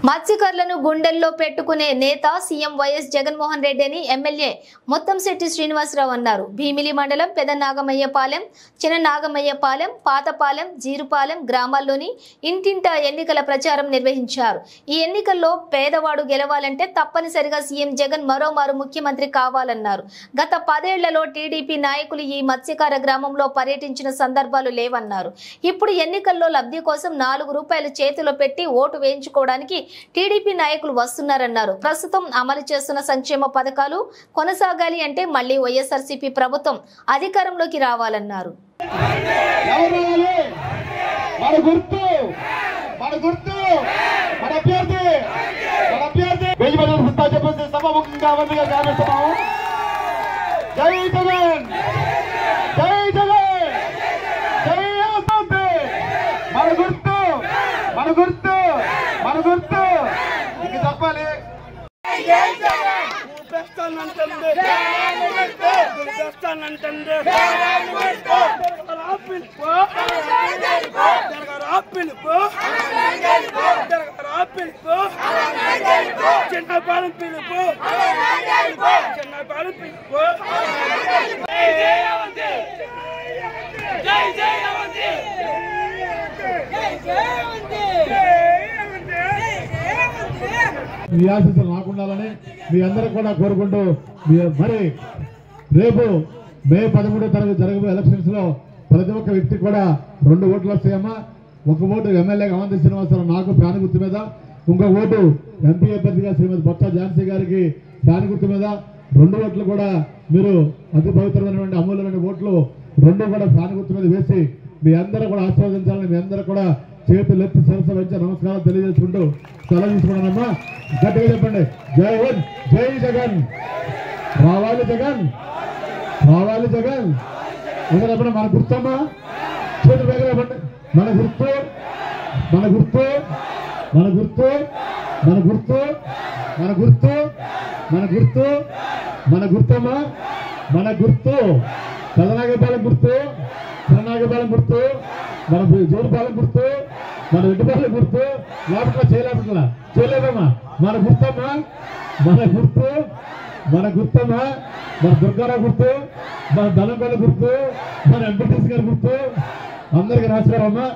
మత్స్యకారులను గుండెల్లో పెట్టుకునే నేత సీఎం వైఎస్ జగన్మోహన్ రెడ్డి అని ఎమ్మెల్యే ముత్తంశెట్టి శ్రీనివాసరావు అన్నారు. భీమిలి మండలం పెదనాగమయ్యపాలెం, చిన్ననాగమయ్యపాలెం, పాతపాలెం, జీరుపాలెం గ్రామాల్లోని ఇంటింట ఎన్నికల ప్రచారం నిర్వహించారు. ఈ ఎన్నికల్లో పేదవాడు గెలవాలంటే తప్పనిసరిగా సీఎం జగన్ మరోమారు ముఖ్యమంత్రి కావాలన్నారు. గత 10 ఏళ్లలో టీడీపీ నాయకులు ఈ మత్స్యకార గ్రామంలో పర్యటించిన సందర్భాలు లేవన్నారు. ఇప్పుడు ఎన్నికల్లో లబ్ధి కోసం 4 రూపాయలు చేతిలో పెట్టి ఓటు వేయించుకోవడానికి టీడీపీ నాయకులు వస్తున్నారన్నారు. ప్రస్తుతం అమలు చేస్తున్న సంక్షేమ పథకాలు కొనసాగాలి అంటే మళ్లీ వైఎస్ఆర్సీపీ ప్రభుత్వం అధికారంలోకి రావాలన్నారు. మీ ఆశీస్సులు నాకుండాలని మీ అందరూ కూడా కోరుకుంటూ మరి రేపు మే 13వ తారీఖు జరగబోయే ఎలక్షన్స్ లో ప్రతి ఒక్క వ్యక్తి కూడా 2 ఓట్లు వస్తాయమ్మా. 1 ఓటు ఎమ్మెల్యేగా అవంతి శ్రీనివాసరావు నాకు ఫ్యాన్ గుర్తు మీద, ఇంకొక ఓటు ఎంపీ అభ్యర్థిగా శ్రీమతి బొత్స ఝాన్సీ గారికి ఫ్యాన్ గుర్తు మీద, 2 ఓట్లు కూడా మీరు అతి పవిత్రమైనటువంటి అమూల్యమైన ఓట్లు 2 కూడా ఫ్యాన్ గుర్తు మీద వేసి మీ అందరూ కూడా ఆశీర్వదించాలని మీ అందరూ కూడా చేతులు ఎత్తి సరస్సు వచ్చి నమస్కారాలు తెలియజేసుకుంటూ సెలవు తీసుకున్నానమ్మా. గట్టిగా చెప్పండి, జై హింద్, జై జగన్, రావాలి జగన్, రావాలి జగన్. ఎందుకంటే మన గుర్తమ్మా, చేతులు వేగ చెప్పండి, మన గుర్తు, మన గుర్తు, మన గుర్తు, మన గుర్తు, మన గుర్తు, మన గుర్తు, మన గుర్తమ్మా, మన గుర్తు. పెదనాగపాలెం గుర్తు, చిన్ననాగపాలెం గుర్తు, మన జోడుపాలెం గుర్తు, మన ఇంటిపాలెం గుర్తు. లేపట్లా చేయలేదమ్మా, మన గుర్తమ్మా, మన గుర్తు, మన గుర్తమ్మా, మన దుర్గారావు గుర్తు, మన ధనంపల్లి గుర్తు, మన ఎంపీటీసీ గారి గుర్తు. అందరికీ నమస్కారం అమ్మా.